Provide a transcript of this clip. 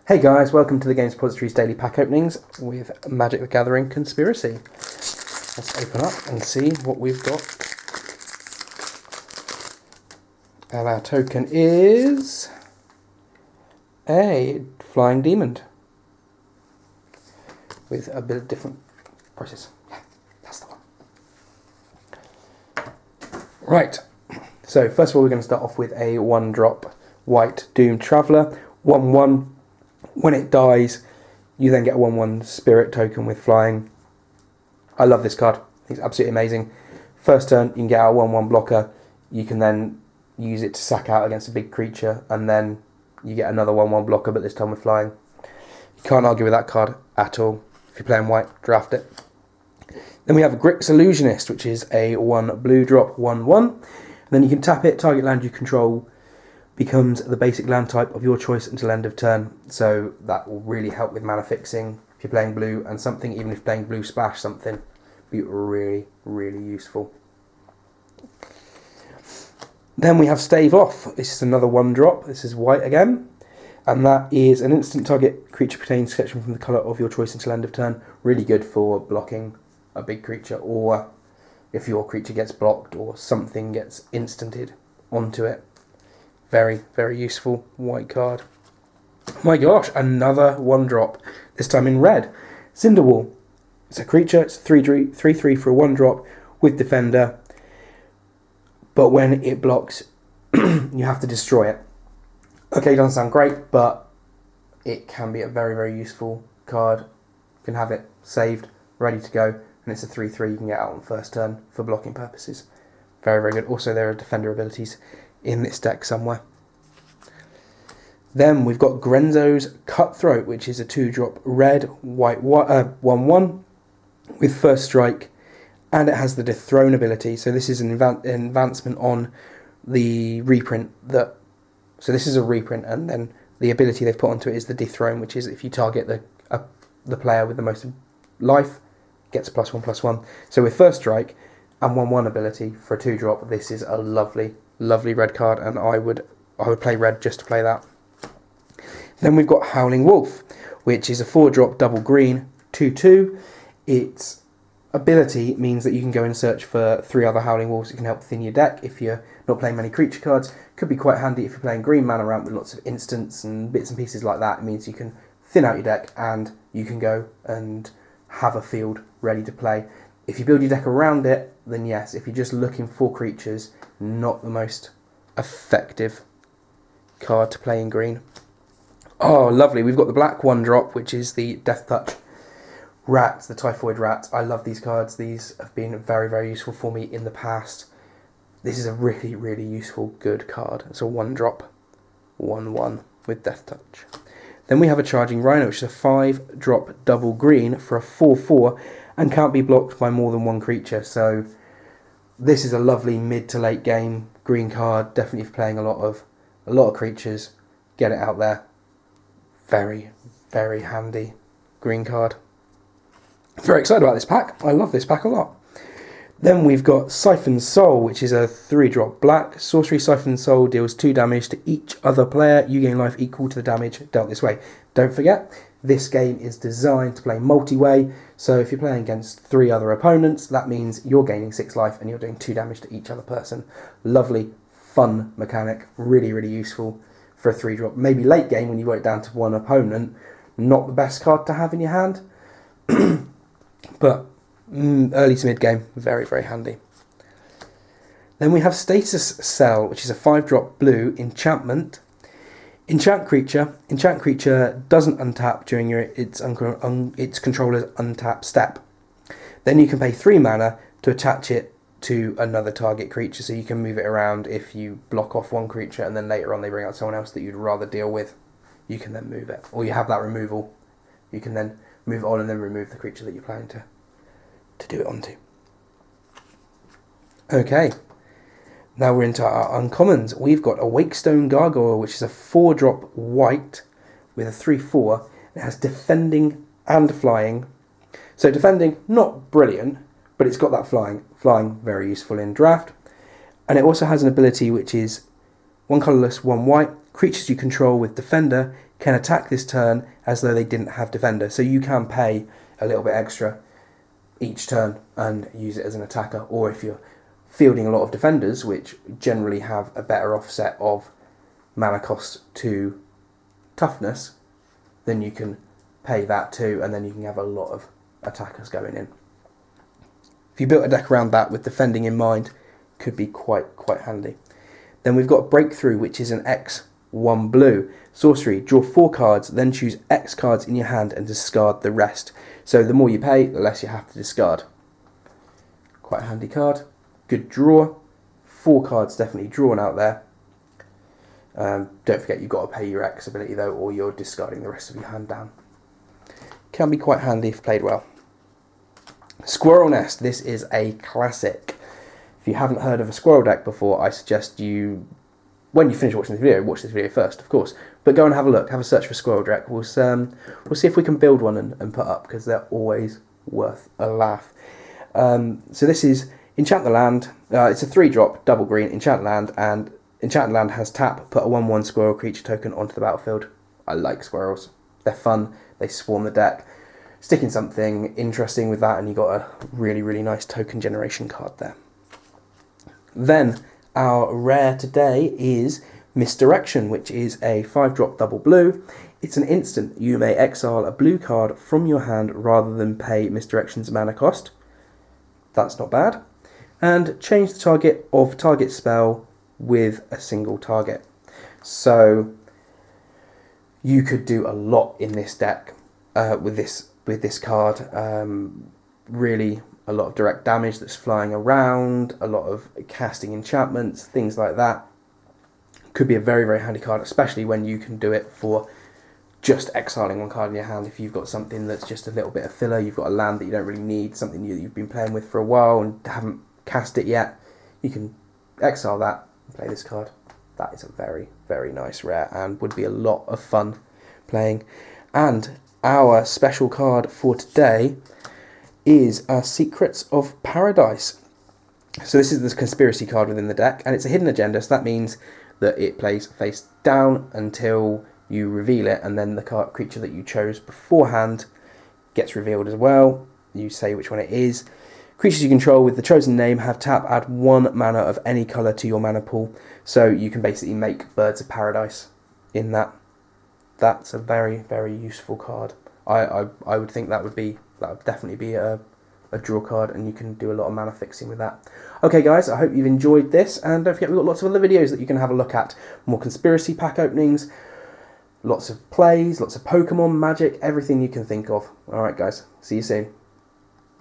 Hey guys, welcome to the Games Repository's daily pack openings with Magic the Gathering Conspiracy. Let's open up and see what we've got. And our token is a Flying Demon with a bit of different prices. Yeah, that's the one. Right, so first of all we're going to start off with a 1-drop White Doomed Traveller, 1/1. When it dies, you then get a 1/1 Spirit token with flying. I love this card. It's absolutely amazing. First turn, you can get out a 1/1 blocker. You can then use it to sack out against a big creature, and then you get another 1/1 blocker, but this time with flying. You can't argue with that card at all. If you're playing white, draft it. Then we have Grix Illusionist, which is a 1 blue drop 1/1. And then you can tap it, target land you control becomes the basic land type of your choice until end of turn, so that will really help with mana fixing if you're playing blue and something. Even if you're playing blue splash something, be really useful. Then we have Stave Off. This is another 1-drop. This is white again, and that is an instant target creature pertaining selection from the colour of your choice until end of turn. Really good for blocking a big creature, or if your creature gets blocked or something gets instanted onto it. Very useful white card. My gosh, another 1-drop, this time in red. Cinderwall. It's a creature, it's 3/3 for a 1-drop with Defender, but when it blocks, you have to destroy it. Okay, it doesn't sound great, but it can be a very useful card. You can have it saved, ready to go, and it's a 3/3 you can get out on first turn for blocking purposes. Very good. Also, there are Defender abilities in this deck somewhere. Then we've got Grenzo's Cutthroat, which is a 2-drop red white 1/1 with first strike, and it has the Dethrone ability. So this is an advancement on the reprint so this is a reprint, and then the ability they've put onto it is the Dethrone, which is if you target the player with the most life, gets a +1/+1. So with first strike and 1/1 ability for a 2-drop, this is a lovely red card, and I would play red just to play that. Then we've got Howling Wolf, which is a 4-drop double green 2/2. Its ability means that you can go and search for 3 other Howling Wolves. It can help thin your deck if you're not playing many creature cards. Could be quite handy if you're playing green mana ramp with lots of instants and bits and pieces like that. It means you can thin out your deck and you can go and have a field ready to play. If you build your deck around it, then yes. If you're just looking for creatures, not the most effective card to play in green. Oh, lovely. We've got the black 1-drop, which is the Death Touch Rats, the Typhoid Rats. I love these cards. These have been very useful for me in the past. This is a really useful, good card. It's a 1-drop 1/1 with Death Touch. Then we have a Charging Rhino, which is a 5-drop double green for a 4/4 and can't be blocked by more than one creature. So this is a lovely mid to late game green card. Definitely if you're playing a lot of creatures, get it out there. Very handy green card. Very excited about this pack. I love this pack a lot. Then we've got Siphon Soul, which is a 3-drop black. Sorcery Siphon Soul deals 2 damage to each other player. You gain life equal to the damage dealt this way. Don't forget, this game is designed to play multi-way. So if you're playing against 3 other opponents, that means you're gaining 6 life and you're doing 2 damage to each other person. Lovely, fun mechanic. Really useful for a 3-drop. Maybe late game when you work down to one opponent. Not the best card to have in your hand. But early to mid game, very handy. Then we have Status Cell, which is a 5-drop blue enchantment. Enchant creature doesn't untap during its controller's untap step. Then you can pay 3 mana to attach it to another target creature, so you can move it around. If you block off one creature and then later on they bring out someone else that you'd rather deal with, you can then move it. Or you have that removal, you can then move on and then remove the creature that you're planning to do it onto. Okay, now we're into our uncommons. We've got a Wakestone Gargoyle, which is a 4-drop white with a 3/4. It has defending and flying. So defending, not brilliant, but it's got that flying. Flying, very useful in draft. And it also has an ability which is 1 colourless, 1 white. Creatures you control with Defender can attack this turn as though they didn't have defender. So you can pay a little bit extra each turn and use it as an attacker, or if you're fielding a lot of defenders, which generally have a better offset of mana cost to toughness, then you can pay that too, and then you can have a lot of attackers going in. If you built a deck around that with defending in mind, could be quite handy. Then we've got Breakthrough, which is an X1 blue. Sorcery, draw 4 cards, then choose X cards in your hand and discard the rest. So the more you pay, the less you have to discard. Quite a handy card. Good draw. 4 cards definitely drawn out there. Don't forget you've got to pay your X ability though, or you're discarding the rest of your hand down. Can be quite handy if played well. Squirrel Nest, this is a classic. If you haven't heard of a squirrel deck before, I suggest you, when you finish watching this video, watch this video first, of course. But go and have a look, have a search for squirrel deck. We'll see if we can build one and put up, because they're always worth a laugh. So this is Enchant the Land. It's a 3-drop, double green, Enchant Land, and Enchant Land has tap, put a 1/1 squirrel creature token onto the battlefield. I like squirrels. They're fun, they swarm the deck. Sticking something interesting with that, and you got a really nice token generation card there. Then our rare today is Misdirection, which is a 5-drop double blue. It's an instant. You may exile a blue card from your hand rather than pay Misdirection's mana cost. That's not bad. And change the target of target spell with a single target. So you could do a lot in this deck with this card. Really a lot of direct damage that's flying around, a lot of casting enchantments, things like that. Could be a very handy card, especially when you can do it for just exiling 1 card in your hand. If you've got something that's just a little bit of filler, you've got a land that you don't really need, something that you've been playing with for a while and haven't cast it yet, you can exile that and play this card. That is a very nice rare and would be a lot of fun playing. And our special card for today is Secrets of Paradise. So this is the conspiracy card within the deck, and it's a hidden agenda, so that means that it plays face down until you reveal it, and then the creature that you chose beforehand gets revealed as well. You say which one it is. Creatures you control with the chosen name have tap, add 1 mana of any colour to your mana pool, so you can basically make Birds of Paradise in that. That's a very useful card. I would think that would definitely be a draw card, and you can do a lot of mana fixing with that. Okay guys, I hope you've enjoyed this, and don't forget we've got lots of other videos that you can have a look at. More conspiracy pack openings, lots of plays, lots of Pokemon, Magic, everything you can think of. Alright guys, see you soon.